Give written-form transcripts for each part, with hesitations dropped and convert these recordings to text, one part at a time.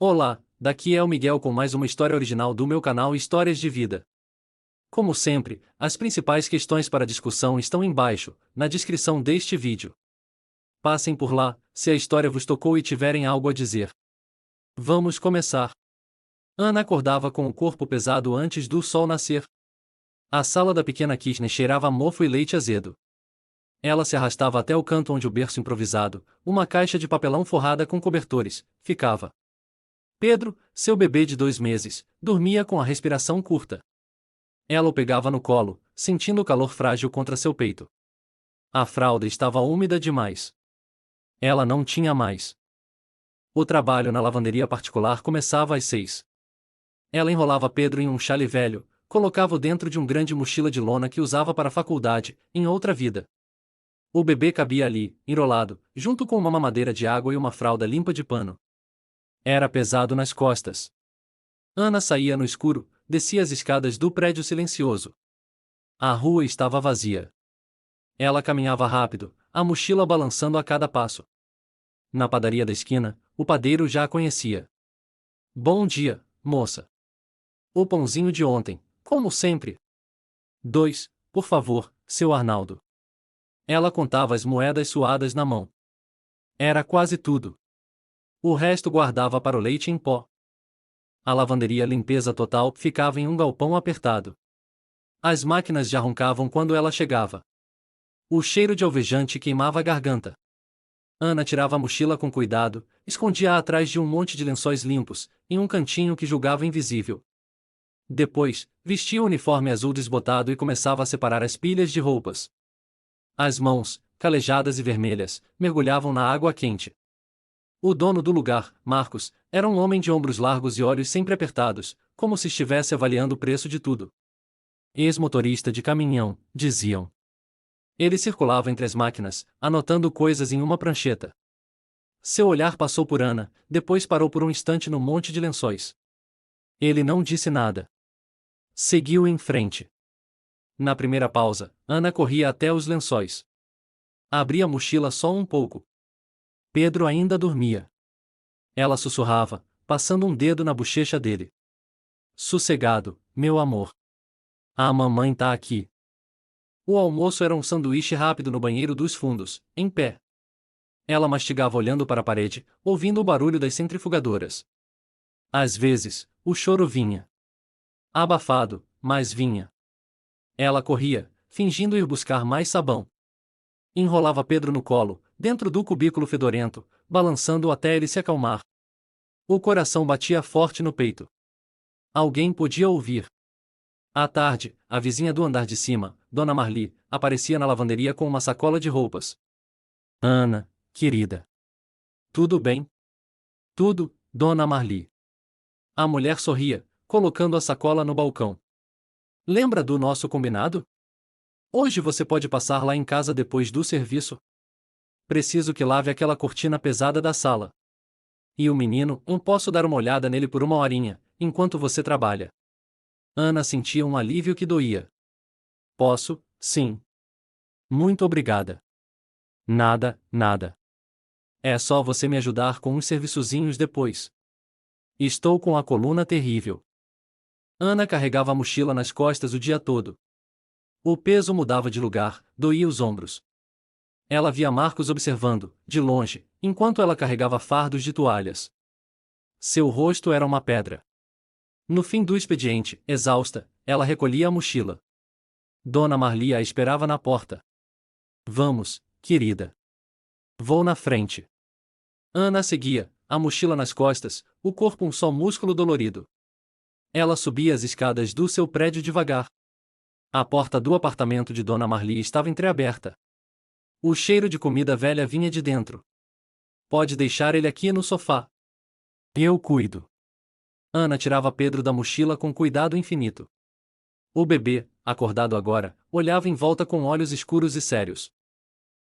Olá, daqui é o Miguel com mais uma história original do meu canal Histórias de Vida. Como sempre, as principais questões para discussão estão embaixo, na descrição deste vídeo. Passem por lá, se a história vos tocou e tiverem algo a dizer. Vamos começar. Ana acordava com o corpo pesado antes do sol nascer. A sala da pequena Kitney cheirava a mofo e leite azedo. Ela se arrastava até o canto onde o berço improvisado, uma caixa de papelão forrada com cobertores, ficava. Pedro, seu bebê de 2 meses, dormia com a respiração curta. Ela o pegava no colo, sentindo o calor frágil contra seu peito. A fralda estava úmida demais. Ela não tinha mais. O trabalho na lavanderia particular começava às 6. Ela enrolava Pedro em um chale velho, colocava-o dentro de um grande mochila de lona que usava para a faculdade, em outra vida. O bebê cabia ali, enrolado, junto com uma mamadeira de água e uma fralda limpa de pano. Era pesado nas costas. Ana saía no escuro, descia as escadas do prédio silencioso. A rua estava vazia. Ela caminhava rápido, a mochila balançando a cada passo. Na padaria da esquina, o padeiro já a conhecia. Bom dia, moça. O pãozinho de ontem, como sempre. 2, por favor, seu Arnaldo. Ela contava as moedas suadas na mão. Era quase tudo. O resto guardava para o leite em pó. A lavanderia Limpeza Total ficava em um galpão apertado. As máquinas já roncavam quando ela chegava. O cheiro de alvejante queimava a garganta. Ana tirava a mochila com cuidado, escondia-a atrás de um monte de lençóis limpos, em um cantinho que julgava invisível. Depois, vestia o uniforme azul desbotado e começava a separar as pilhas de roupas. As mãos, calejadas e vermelhas, mergulhavam na água quente. O dono do lugar, Marcos, era um homem de ombros largos e olhos sempre apertados, como se estivesse avaliando o preço de tudo. Ex-motorista de caminhão, diziam. Ele circulava entre as máquinas, anotando coisas em uma prancheta. Seu olhar passou por Ana, depois parou por um instante no monte de lençóis. Ele não disse nada. Seguiu em frente. Na primeira pausa, Ana corria até os lençóis. Abria a mochila só um pouco. Pedro ainda dormia. Ela sussurrava, passando um dedo na bochecha dele. Sossegado, meu amor. A mamãe tá aqui. O almoço era um sanduíche rápido no banheiro dos fundos, em pé. Ela mastigava olhando para a parede, ouvindo o barulho das centrifugadoras. Às vezes, o choro vinha. Abafado, mas vinha. Ela corria, fingindo ir buscar mais sabão. Enrolava Pedro no colo, dentro do cubículo fedorento, balançando-o até ele se acalmar. O coração batia forte no peito. Alguém podia ouvir. À tarde, a vizinha do andar de cima, Dona Marli, aparecia na lavanderia com uma sacola de roupas. Ana, querida. Tudo bem? Tudo, Dona Marli. A mulher sorria, colocando a sacola no balcão. Lembra do nosso combinado? Hoje você pode passar lá em casa depois do serviço? Preciso que lave aquela cortina pesada da sala. E o menino, eu posso dar uma olhada nele por uma horinha, enquanto você trabalha. Ana sentia um alívio que doía. Posso, sim. Muito obrigada. Nada, nada. É só você me ajudar com uns serviçozinhos depois. Estou com a coluna terrível. Ana carregava a mochila nas costas o dia todo. O peso mudava de lugar, doía os ombros. Ela via Marcos observando, de longe, enquanto ela carregava fardos de toalhas. Seu rosto era uma pedra. No fim do expediente, exausta, ela recolhia a mochila. Dona Marli a esperava na porta. Vamos, querida. Vou na frente. Ana seguia, a mochila nas costas, o corpo um só músculo dolorido. Ela subia as escadas do seu prédio devagar. A porta do apartamento de Dona Marli estava entreaberta. O cheiro de comida velha vinha de dentro. Pode deixar ele aqui no sofá. Eu cuido. Ana tirava Pedro da mochila com cuidado infinito. O bebê, acordado agora, olhava em volta com olhos escuros e sérios.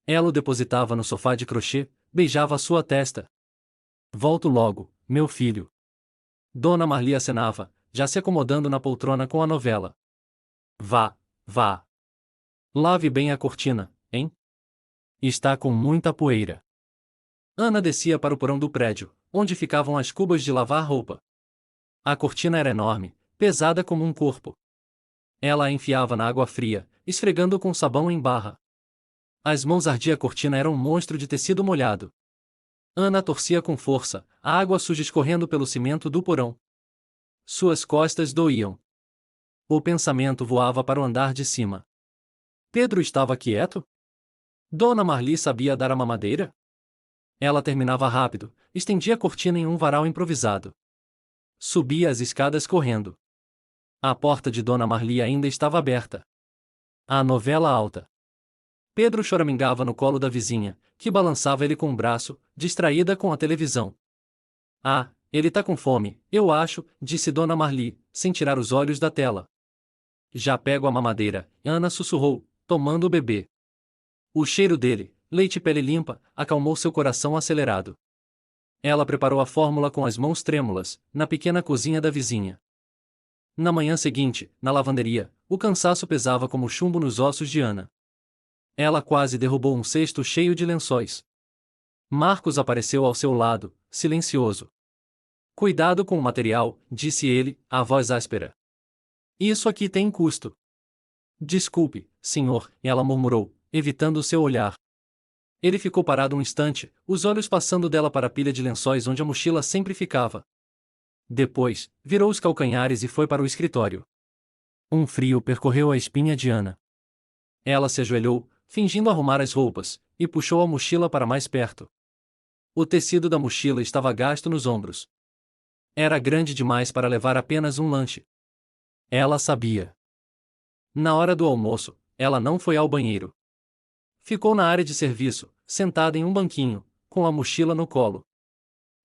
Ela o depositava no sofá de crochê, beijava a sua testa. Volto logo, meu filho. Dona Marli acenava, já se acomodando na poltrona com a novela. Vá, vá. Lave bem a cortina, hein? Está com muita poeira. Ana descia para o porão do prédio, onde ficavam as cubas de lavar roupa. A cortina era enorme, pesada como um corpo. Ela a enfiava na água fria, esfregando com sabão em barra. As mãos ardia, a cortina era um monstro de tecido molhado. Ana torcia com força, a água suja escorrendo pelo cimento do porão. Suas costas doíam. O pensamento voava para o andar de cima. Pedro estava quieto? Dona Marli sabia dar a mamadeira? Ela terminava rápido, estendia a cortina em um varal improvisado. Subia as escadas correndo. A porta de Dona Marli ainda estava aberta. A novela alta. Pedro choramingava no colo da vizinha, que balançava ele com o braço, distraída com a televisão. Ah, ele tá com fome, eu acho, disse Dona Marli, sem tirar os olhos da tela. Já pego a mamadeira, Ana sussurrou, tomando o bebê. O cheiro dele, leite e pele limpa, acalmou seu coração acelerado. Ela preparou a fórmula com as mãos trêmulas, na pequena cozinha da vizinha. Na manhã seguinte, na lavanderia, o cansaço pesava como chumbo nos ossos de Ana. Ela quase derrubou um cesto cheio de lençóis. Marcos apareceu ao seu lado, silencioso. Cuidado com o material, disse ele, a voz áspera. Isso aqui tem custo. Desculpe, senhor, ela murmurou, evitando seu olhar. Ele ficou parado um instante, os olhos passando dela para a pilha de lençóis onde a mochila sempre ficava. Depois, virou os calcanhares e foi para o escritório. Um frio percorreu a espinha de Ana. Ela se ajoelhou, fingindo arrumar as roupas, e puxou a mochila para mais perto. O tecido da mochila estava gasto nos ombros. Era grande demais para levar apenas um lanche. Ela sabia. Na hora do almoço, ela não foi ao banheiro. Ficou na área de serviço, sentada em um banquinho, com a mochila no colo.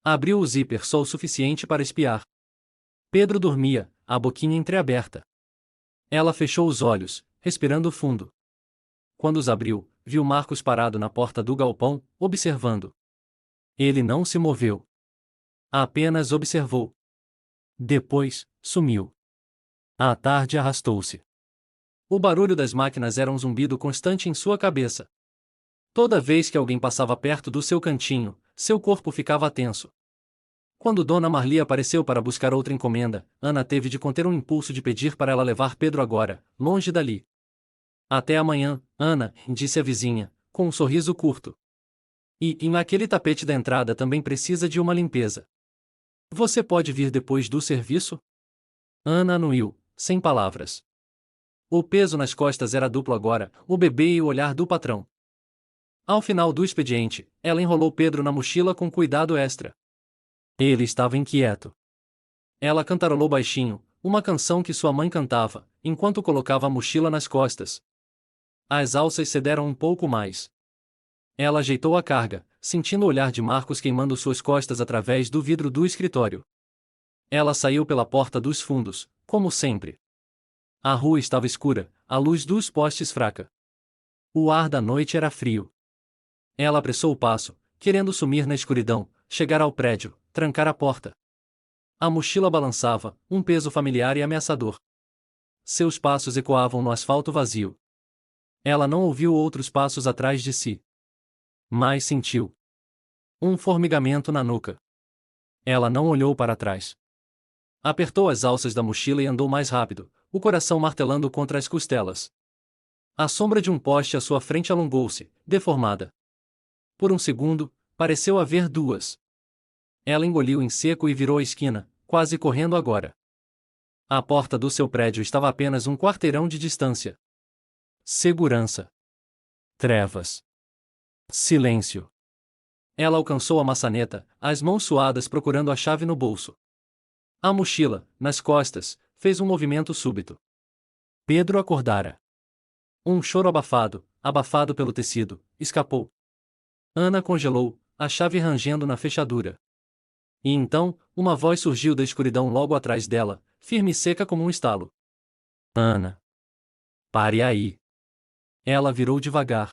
Abriu o zíper só o suficiente para espiar. Pedro dormia, a boquinha entreaberta. Ela fechou os olhos, respirando fundo. Quando os abriu, viu Marcos parado na porta do galpão, observando. Ele não se moveu. Apenas observou. Depois, sumiu. A tarde arrastou-se. O barulho das máquinas era um zumbido constante em sua cabeça. Toda vez que alguém passava perto do seu cantinho, seu corpo ficava tenso. Quando Dona Marli apareceu para buscar outra encomenda, Ana teve de conter um impulso de pedir para ela levar Pedro agora, longe dali. Até amanhã, Ana, disse a vizinha, com um sorriso curto. E aquele tapete da entrada também precisa de uma limpeza. Você pode vir depois do serviço? Ana anuiu, sem palavras. O peso nas costas era duplo agora, o bebê e o olhar do patrão. Ao final do expediente, ela enrolou Pedro na mochila com cuidado extra. Ele estava inquieto. Ela cantarolou baixinho, uma canção que sua mãe cantava, enquanto colocava a mochila nas costas. As alças cederam um pouco mais. Ela ajeitou a carga, sentindo o olhar de Marcos queimando suas costas através do vidro do escritório. Ela saiu pela porta dos fundos, como sempre. A rua estava escura, a luz dos postes fraca. O ar da noite era frio. Ela apressou o passo, querendo sumir na escuridão, chegar ao prédio, trancar a porta. A mochila balançava, um peso familiar e ameaçador. Seus passos ecoavam no asfalto vazio. Ela não ouviu outros passos atrás de si. Mas sentiu um formigamento na nuca. Ela não olhou para trás. Apertou as alças da mochila e andou mais rápido, o coração martelando contra as costelas. A sombra de um poste à sua frente alongou-se, deformada. Por um segundo, pareceu haver duas. Ela engoliu em seco e virou a esquina, quase correndo agora. A porta do seu prédio estava a apenas um quarteirão de distância. Segurança. Trevas. Silêncio. Ela alcançou a maçaneta, as mãos suadas procurando a chave no bolso. A mochila, nas costas, fez um movimento súbito. Pedro acordara. Um choro abafado pelo tecido, escapou. Ana congelou, a chave rangendo na fechadura. E então, uma voz surgiu da escuridão logo atrás dela, firme e seca como um estalo. Ana. Pare aí. Ela virou devagar.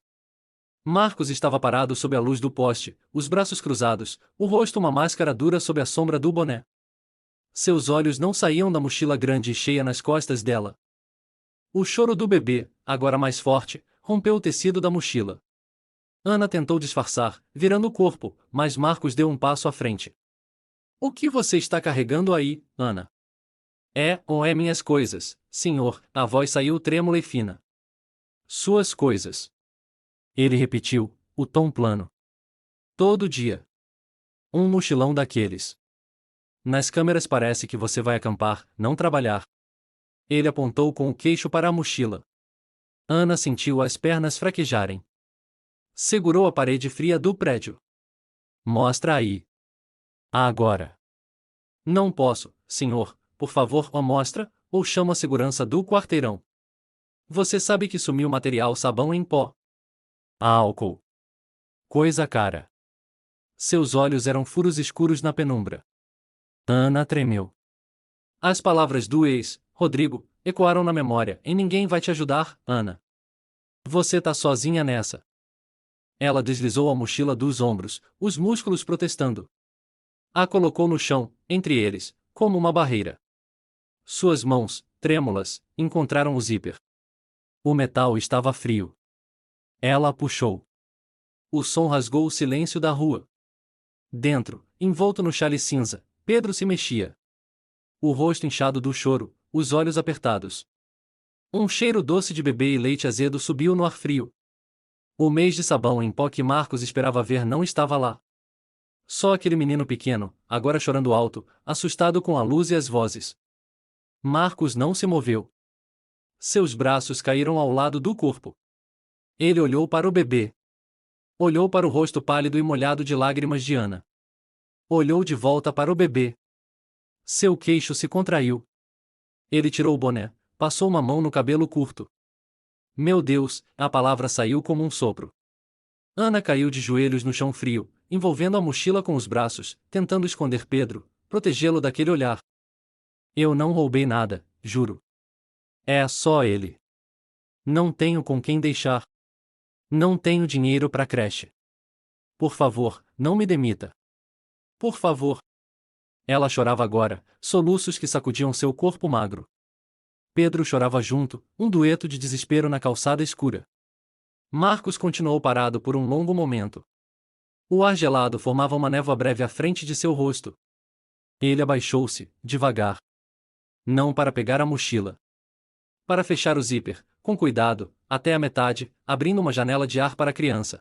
Marcos estava parado sob a luz do poste, os braços cruzados, o rosto uma máscara dura sob a sombra do boné. Seus olhos não saíam da mochila grande e cheia nas costas dela. O choro do bebê, agora mais forte, rompeu o tecido da mochila. Ana tentou disfarçar, virando o corpo, mas Marcos deu um passo à frente. O que você está carregando aí, Ana? É ou é minhas coisas, senhor? A voz saiu trêmula e fina. Suas coisas. Ele repetiu, o tom plano. Todo dia. Um mochilão daqueles. Nas câmeras parece que você vai acampar, não trabalhar. Ele apontou com o queixo para a mochila. Ana sentiu as pernas fraquejarem. Segurou a parede fria do prédio. Mostra aí. Agora. Não posso, senhor, por favor, ou mostra, ou chama a segurança do quarteirão. Você sabe que sumiu material sabão em pó. Álcool. Coisa cara. Seus olhos eram furos escuros na penumbra. Ana tremeu. As palavras do ex, Rodrigo, ecoaram na memória. E ninguém vai te ajudar, Ana. Você tá sozinha nessa. Ela deslizou a mochila dos ombros, os músculos protestando. A colocou no chão, entre eles, como uma barreira. Suas mãos, trêmulas, encontraram o zíper. O metal estava frio. Ela a puxou. O som rasgou o silêncio da rua. Dentro, envolto no chale cinza, Pedro se mexia. O rosto inchado do choro, os olhos apertados. Um cheiro doce de bebê e leite azedo subiu no ar frio. O mês de sabão em pó que Marcos esperava ver não estava lá. Só aquele menino pequeno, agora chorando alto, assustado com a luz e as vozes. Marcos não se moveu. Seus braços caíram ao lado do corpo. Ele olhou para o bebê. Olhou para o rosto pálido e molhado de lágrimas de Ana. Olhou de volta para o bebê. Seu queixo se contraiu. Ele tirou o boné, passou uma mão no cabelo curto. Meu Deus, a palavra saiu como um sopro. Ana caiu de joelhos no chão frio, envolvendo a mochila com os braços, tentando esconder Pedro, protegê-lo daquele olhar. Eu não roubei nada, juro. É só ele. Não tenho com quem deixar. Não tenho dinheiro para creche. Por favor, não me demita. Por favor. Ela chorava agora, soluços que sacudiam seu corpo magro. Pedro chorava junto, um dueto de desespero na calçada escura. Marcos continuou parado por um longo momento. O ar gelado formava uma névoa breve à frente de seu rosto. Ele abaixou-se, devagar. Não para pegar a mochila. Para fechar o zíper, com cuidado, até a metade, abrindo uma janela de ar para a criança.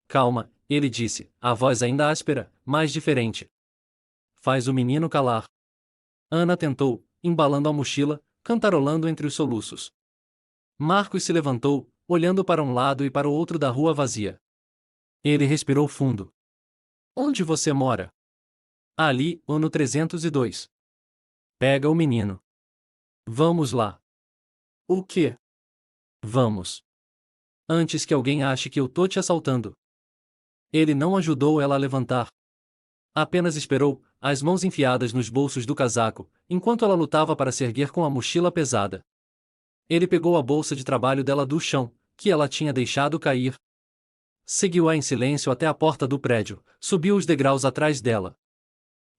Calma, ele disse, a voz ainda áspera, mas diferente. Faz o menino calar. Ana tentou, embalando a mochila, cantarolando entre os soluços. Marcos se levantou, olhando para um lado e para o outro da rua vazia. Ele respirou fundo. Onde você mora? Ali, ou no 302. Pega o menino. Vamos lá. O quê? Vamos. Antes que alguém ache que eu tô te assaltando. Ele não ajudou ela a levantar. Apenas esperou, as mãos enfiadas nos bolsos do casaco, enquanto ela lutava para se erguer com a mochila pesada. Ele pegou a bolsa de trabalho dela do chão, que ela tinha deixado cair. Seguiu-a em silêncio até a porta do prédio, subiu os degraus atrás dela.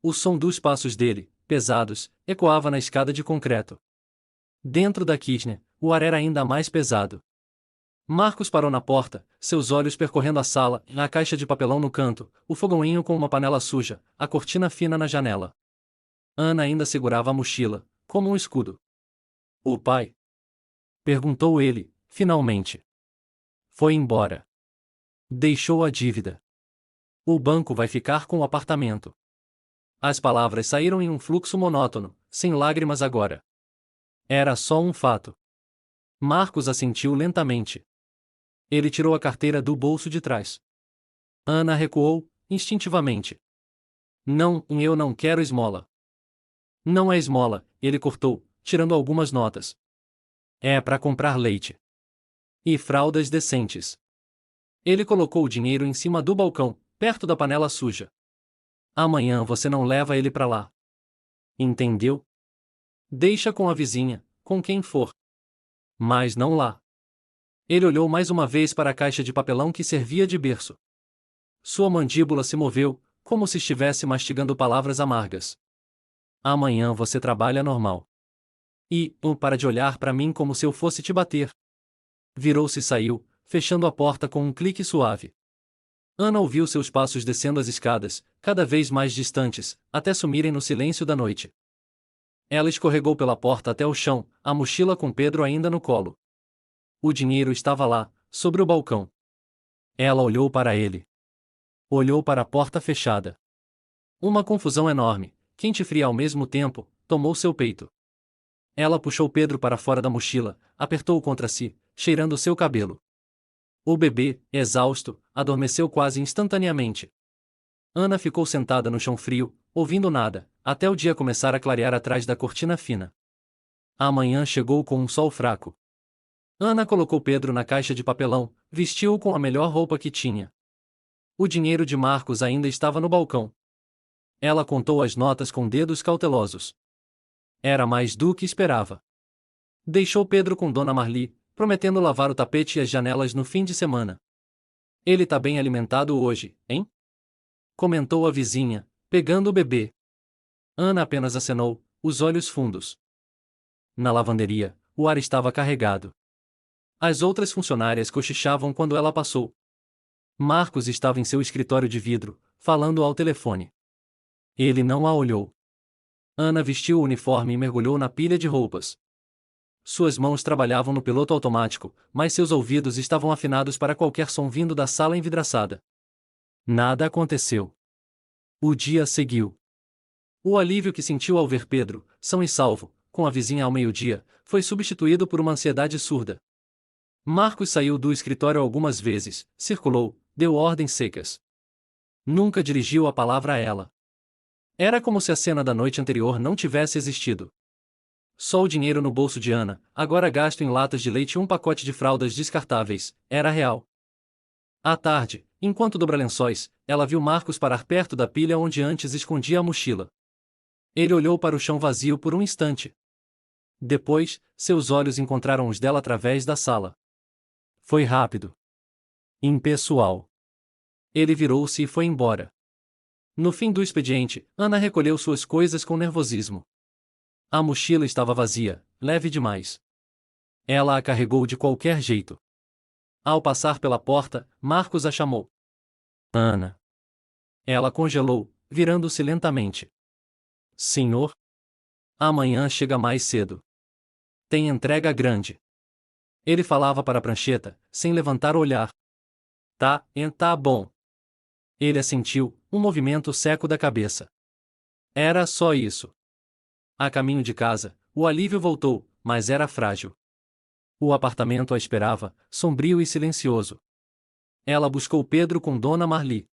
O som dos passos dele, pesados, ecoava na escada de concreto. Dentro da kitchen, o ar era ainda mais pesado. Marcos parou na porta, seus olhos percorrendo a sala, na caixa de papelão no canto, o fogoinho com uma panela suja, a cortina fina na janela. Ana ainda segurava a mochila, como um escudo. O pai? Perguntou ele, finalmente. Foi embora. Deixou a dívida. O banco vai ficar com o apartamento. As palavras saíram em um fluxo monótono, sem lágrimas agora. Era só um fato. Marcos assentiu lentamente. Ele tirou a carteira do bolso de trás. Ana recuou, instintivamente. Não, eu não quero esmola. Não é esmola, ele cortou, tirando algumas notas. É para comprar leite. E fraldas decentes. Ele colocou o dinheiro em cima do balcão, perto da panela suja. Amanhã você não leva ele para lá. Entendeu? Deixa com a vizinha, com quem for. Mas não lá. Ele olhou mais uma vez para a caixa de papelão que servia de berço. Sua mandíbula se moveu, como se estivesse mastigando palavras amargas. Amanhã você trabalha normal. E, para de olhar para mim como se eu fosse te bater. Virou-se e saiu, fechando a porta com um clique suave. Ana ouviu seus passos descendo as escadas, cada vez mais distantes, até sumirem no silêncio da noite. Ela escorregou pela porta até o chão, a mochila com Pedro ainda no colo. O dinheiro estava lá, sobre o balcão. Ela olhou para ele. Olhou para a porta fechada. Uma confusão enorme, quente e fria ao mesmo tempo, tomou seu peito. Ela puxou Pedro para fora da mochila, apertou-o contra si, cheirando seu cabelo. O bebê, exausto, adormeceu quase instantaneamente. Ana ficou sentada no chão frio, ouvindo nada, até o dia começar a clarear atrás da cortina fina. A manhã chegou com um sol fraco. Ana colocou Pedro na caixa de papelão, vestiu-o com a melhor roupa que tinha. O dinheiro de Marcos ainda estava no balcão. Ela contou as notas com dedos cautelosos. Era mais do que esperava. Deixou Pedro com Dona Marli, prometendo lavar o tapete e as janelas no fim de semana. Ele tá bem alimentado hoje, hein? Comentou a vizinha, pegando o bebê. Ana apenas acenou, os olhos fundos. Na lavanderia, o ar estava carregado. As outras funcionárias cochichavam quando ela passou. Marcos estava em seu escritório de vidro, falando ao telefone. Ele não a olhou. Ana vestiu o uniforme e mergulhou na pilha de roupas. Suas mãos trabalhavam no piloto automático, mas seus ouvidos estavam afinados para qualquer som vindo da sala envidraçada. Nada aconteceu. O dia seguiu. O alívio que sentiu ao ver Pedro, são e salvo, com a vizinha ao meio-dia, foi substituído por uma ansiedade surda. Marcos saiu do escritório algumas vezes, circulou, deu ordens secas. Nunca dirigiu a palavra a ela. Era como se a cena da noite anterior não tivesse existido. Só o dinheiro no bolso de Ana, agora gasto em latas de leite e um pacote de fraldas descartáveis, era real. À tarde, enquanto dobra lençóis, ela viu Marcos parar perto da pilha onde antes escondia a mochila. Ele olhou para o chão vazio por um instante. Depois, seus olhos encontraram os dela através da sala. Foi rápido. Impessoal. Ele virou-se e foi embora. No fim do expediente, Ana recolheu suas coisas com nervosismo. A mochila estava vazia, leve demais. Ela a carregou de qualquer jeito. Ao passar pela porta, Marcos a chamou. Ana. Ela congelou, virando-se lentamente. Senhor? Amanhã chega mais cedo. Tem entrega grande. Ele falava para a prancheta, sem levantar o olhar. Tá bom. Ele assentiu, um movimento seco da cabeça. Era só isso. A caminho de casa, o alívio voltou, mas era frágil. O apartamento a esperava, sombrio e silencioso. Ela buscou Pedro com Dona Marli.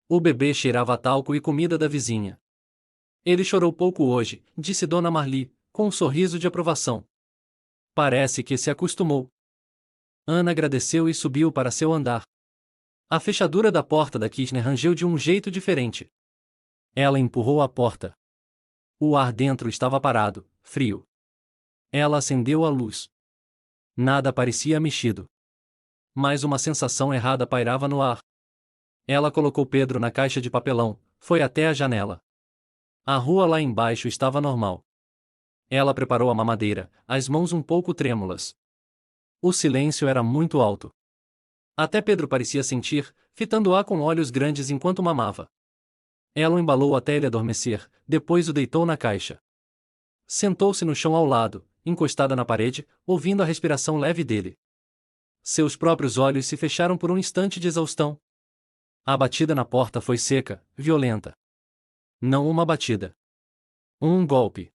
O bebê cheirava a talco e comida da vizinha. Ele chorou pouco hoje, disse Dona Marli, com um sorriso de aprovação. Parece que se acostumou. Ana agradeceu e subiu para seu andar. A fechadura da porta da Kirchner rangeu de um jeito diferente. Ela empurrou a porta. O ar dentro estava parado, frio. Ela acendeu a luz. Nada parecia mexido. Mas uma sensação errada pairava no ar. Ela colocou Pedro na caixa de papelão, foi até a janela. A rua lá embaixo estava normal. Ela preparou a mamadeira, as mãos um pouco trêmulas. O silêncio era muito alto. Até Pedro parecia sentir, fitando-a com olhos grandes enquanto mamava. Ela o embalou até ele adormecer, depois o deitou na caixa. Sentou-se no chão ao lado, encostada na parede, ouvindo a respiração leve dele. Seus próprios olhos se fecharam por um instante de exaustão. A batida na porta foi seca, violenta. Não uma batida. Um golpe.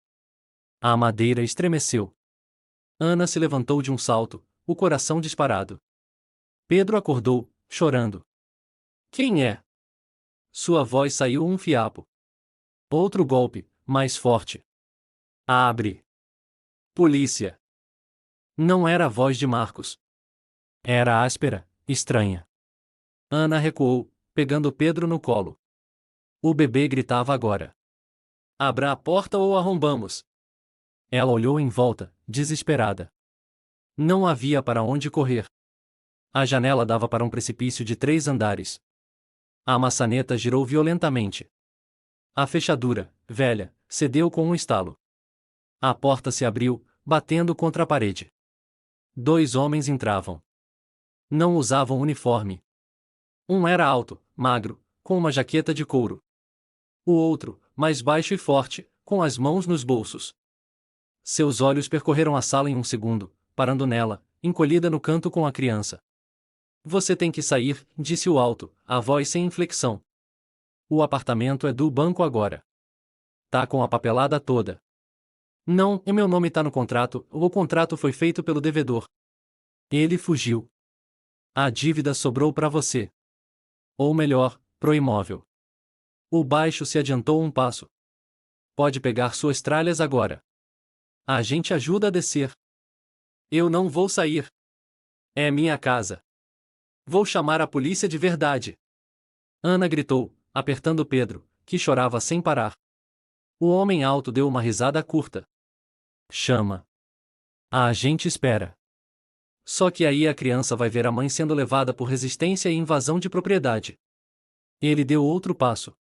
A madeira estremeceu. Ana se levantou de um salto, o coração disparado. Pedro acordou, chorando. Quem é? Sua voz saiu um fiapo. Outro golpe, mais forte. Abre. Polícia. Não era a voz de Marcos. Era áspera, estranha. Ana recuou, pegando Pedro no colo. O bebê gritava agora. Abra a porta ou arrombamos. Ela olhou em volta, desesperada. Não havia para onde correr. A janela dava para um precipício de 3 andares. A maçaneta girou violentamente. A fechadura, velha, cedeu com um estalo. A porta se abriu, batendo contra a parede. 2 homens entravam. Não usavam uniforme. Um era alto, magro, com uma jaqueta de couro. O outro, mais baixo e forte, com as mãos nos bolsos. Seus olhos percorreram a sala em um segundo, parando nela, encolhida no canto com a criança. Você tem que sair, disse o alto, a voz sem inflexão. O apartamento é do banco agora. Tá com a papelada toda. Não, e meu nome tá no contrato, o contrato foi feito pelo devedor. Ele fugiu. A dívida sobrou para você. Ou melhor, pro imóvel. O baixo se adiantou um passo. Pode pegar suas tralhas agora. A gente ajuda a descer. Eu não vou sair. É minha casa. Vou chamar a polícia de verdade. Ana gritou, apertando Pedro, que chorava sem parar. O homem alto deu uma risada curta. Chama. A gente espera. Só que aí a criança vai ver a mãe sendo levada por resistência e invasão de propriedade. Ele deu outro passo.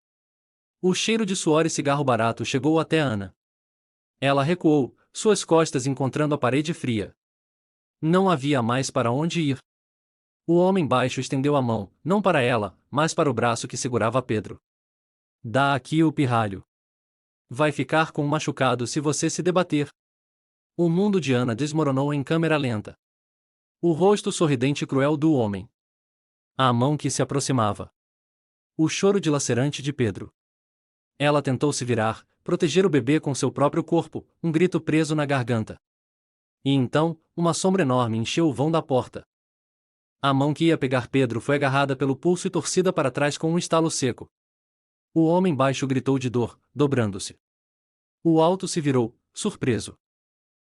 O cheiro de suor e cigarro barato chegou até Ana. Ela recuou, suas costas encontrando a parede fria. Não havia mais para onde ir. O homem baixo estendeu a mão, não para ela, mas para o braço que segurava Pedro. Dá aqui o pirralho. Vai ficar com um machucado se você se debater. O mundo de Ana desmoronou em câmera lenta. O rosto sorridente e cruel do homem. A mão que se aproximava. O choro dilacerante de Pedro. Ela tentou se virar, proteger o bebê com seu próprio corpo, um grito preso na garganta. E então, uma sombra enorme encheu o vão da porta. A mão que ia pegar Pedro foi agarrada pelo pulso e torcida para trás com um estalo seco. O homem baixo gritou de dor, dobrando-se. O alto se virou, surpreso.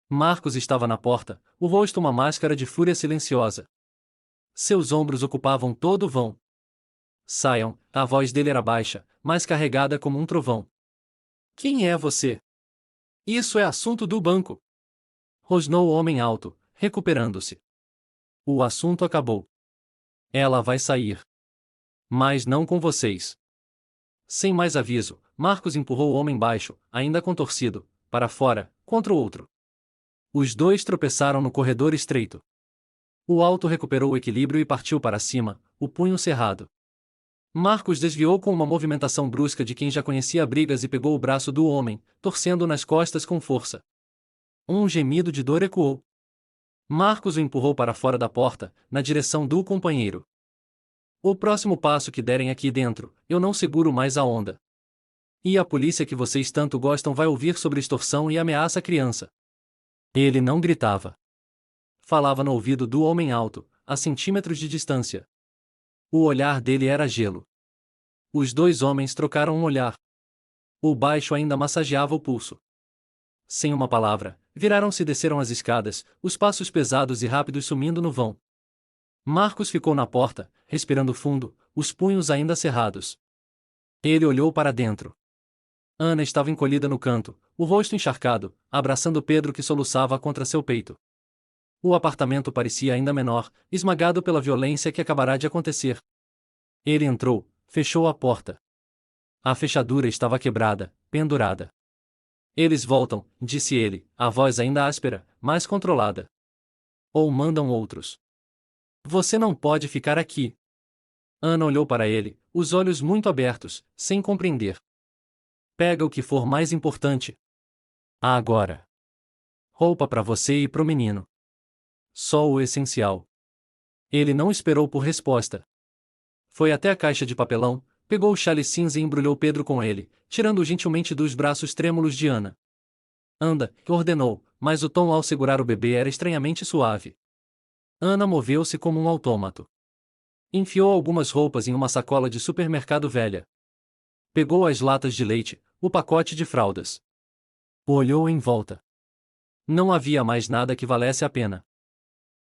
Marcos estava na porta, o rosto uma máscara de fúria silenciosa. Seus ombros ocupavam todo o vão. Saiam, a voz dele era baixa, mas carregada como um trovão. Quem é você? Isso é assunto do banco. Rosnou o homem alto, recuperando-se. O assunto acabou. Ela vai sair. Mas não com vocês. Sem mais aviso, Marcos empurrou o homem baixo, ainda contorcido, para fora, contra o outro. Os dois tropeçaram no corredor estreito. O alto recuperou o equilíbrio e partiu para cima, o punho cerrado. Marcos desviou com uma movimentação brusca de quem já conhecia brigas e pegou o braço do homem, torcendo nas costas com força. Um gemido de dor ecoou. Marcos o empurrou para fora da porta, na direção do companheiro. O próximo passo que derem aqui dentro, eu não seguro mais a onda. E a polícia que vocês tanto gostam vai ouvir sobre extorsão e ameaça à criança. Ele não gritava. Falava no ouvido do homem alto, a centímetros de distância. O olhar dele era gelo. Os dois homens trocaram um olhar. O baixo ainda massageava o pulso. Sem uma palavra, viraram-se e desceram as escadas, os passos pesados e rápidos sumindo no vão. Marcos ficou na porta, respirando fundo, os punhos ainda cerrados. Ele olhou para dentro. Ana estava encolhida no canto, o rosto encharcado, abraçando Pedro que soluçava contra seu peito. O apartamento parecia ainda menor, esmagado pela violência que acabará de acontecer. Ele entrou, fechou a porta. A fechadura estava quebrada, pendurada. Eles voltam, disse ele, a voz ainda áspera, mas controlada. Ou mandam outros. Você não pode ficar aqui. Ana olhou para ele, os olhos muito abertos, sem compreender. Pega o que for mais importante. Agora. Roupa para você e pro menino. Só o essencial. Ele não esperou por resposta. Foi até a caixa de papelão, pegou o chale cinza e embrulhou Pedro com ele, tirando-o gentilmente dos braços trêmulos de Ana. Anda, ordenou, mas o tom ao segurar o bebê era estranhamente suave. Ana moveu-se como um autômato. Enfiou algumas roupas em uma sacola de supermercado velha. Pegou as latas de leite, o pacote de fraldas. Olhou em volta. Não havia mais nada que valesse a pena.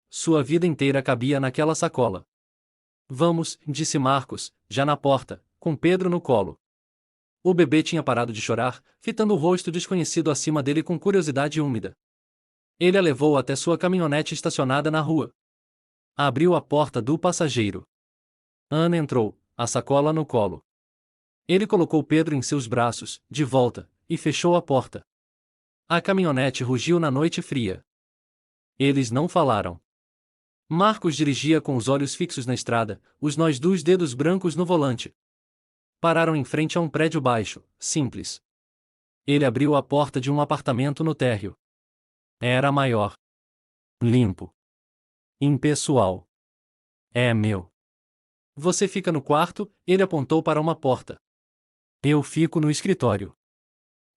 Sua vida inteira cabia naquela sacola. Vamos, disse Marcos, já na porta, com Pedro no colo. O bebê tinha parado de chorar, fitando o rosto desconhecido acima dele com curiosidade úmida. Ele a levou até sua caminhonete estacionada na rua. Abriu a porta do passageiro. Ana entrou, a sacola no colo. Ele colocou Pedro em seus braços, de volta, e fechou a porta. A caminhonete rugiu na noite fria. Eles não falaram. Marcos dirigia com os olhos fixos na estrada, os nós dos dedos brancos no volante. Pararam em frente a um prédio baixo, simples. Ele abriu a porta de um apartamento no térreo. Era maior. Limpo. Impessoal. É meu. Você fica no quarto, ele apontou para uma porta. Eu fico no escritório.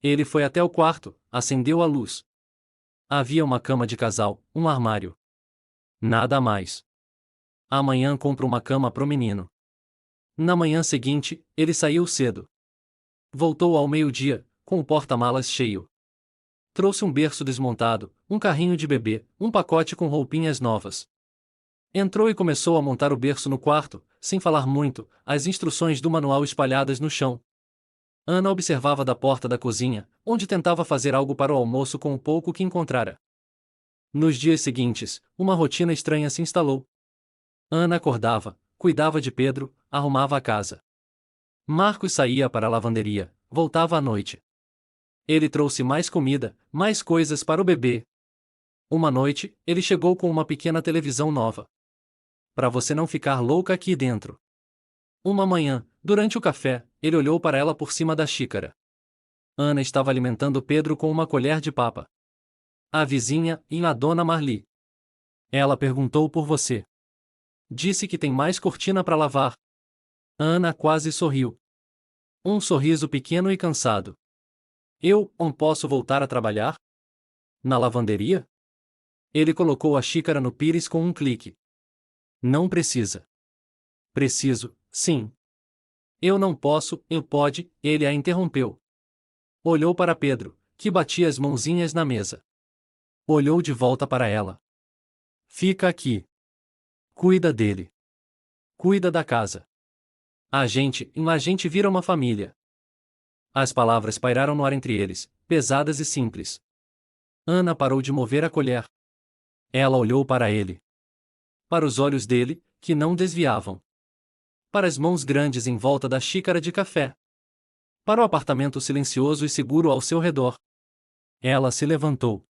Ele foi até o quarto, acendeu a luz. Havia uma cama de casal, um armário. Nada mais. Amanhã compro uma cama pro menino. Na manhã seguinte, ele saiu cedo. Voltou ao meio-dia, com o porta-malas cheio. Trouxe um berço desmontado, um carrinho de bebê, um pacote com roupinhas novas. Entrou e começou a montar o berço no quarto, sem falar muito, as instruções do manual espalhadas no chão. Ana observava da porta da cozinha, onde tentava fazer algo para o almoço com o pouco que encontrara. Nos dias seguintes, uma rotina estranha se instalou. Ana acordava, cuidava de Pedro, arrumava a casa. Marcos saía para a lavanderia, voltava à noite. Ele trouxe mais comida, mais coisas para o bebê. Uma noite, ele chegou com uma pequena televisão nova. Para você não ficar louca aqui dentro. Uma manhã, durante o café, ele olhou para ela por cima da xícara. Ana estava alimentando Pedro com uma colher de papa. A vizinha, a dona Marli. Ela perguntou por você. Disse que tem mais cortina para lavar. Ana quase sorriu. Um sorriso pequeno e cansado. Eu não posso voltar a trabalhar? Na lavanderia? Ele colocou a xícara no pires com um clique. Não precisa. Preciso, sim. Eu não posso, eu pode, ele a interrompeu. Olhou para Pedro, que batia as mãozinhas na mesa. Olhou de volta para ela. Fica aqui. Cuida dele. Cuida da casa. A gente vira uma família. As palavras pairaram no ar entre eles, pesadas e simples. Ana parou de mover a colher. Ela olhou para ele. Para os olhos dele, que não desviavam. Para as mãos grandes em volta da xícara de café. Para o apartamento silencioso e seguro ao seu redor. Ela se levantou.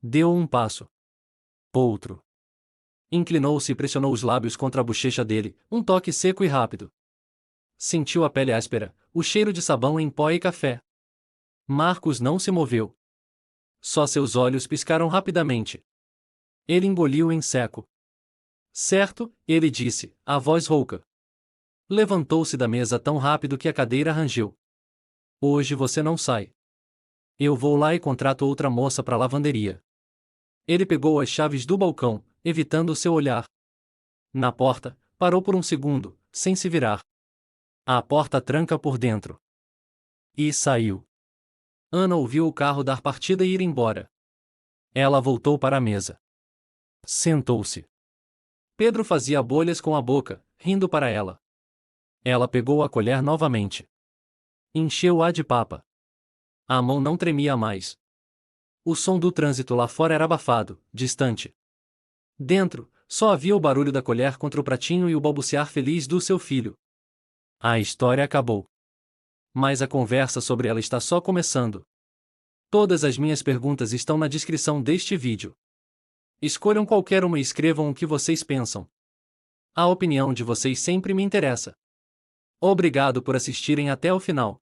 Deu um passo. Outro. Inclinou-se e pressionou os lábios contra a bochecha dele, um toque seco e rápido. Sentiu a pele áspera, o cheiro de sabão em pó e café. Marcos não se moveu. Só seus olhos piscaram rapidamente. Ele engoliu em seco. Certo, ele disse, a voz rouca. Levantou-se da mesa tão rápido que a cadeira rangeu. Hoje você não sai. Eu vou lá e contrato outra moça para a lavanderia. Ele pegou as chaves do balcão, evitando seu olhar. Na porta, parou por um segundo, sem se virar. A porta tranca por dentro. E saiu. Ana ouviu o carro dar partida e ir embora. Ela voltou para a mesa. Sentou-se. Pedro fazia bolhas com a boca, rindo para ela. Ela pegou a colher novamente. Encheu-a de papa. A mão não tremia mais. O som do trânsito lá fora era abafado, distante. Dentro, só havia o barulho da colher contra o pratinho e o balbuciar feliz do seu filho. A história acabou. Mas a conversa sobre ela está só começando. Todas as minhas perguntas estão na descrição deste vídeo. Escolham qualquer uma e escrevam o que vocês pensam. A opinião de vocês sempre me interessa. Obrigado por assistirem até o final.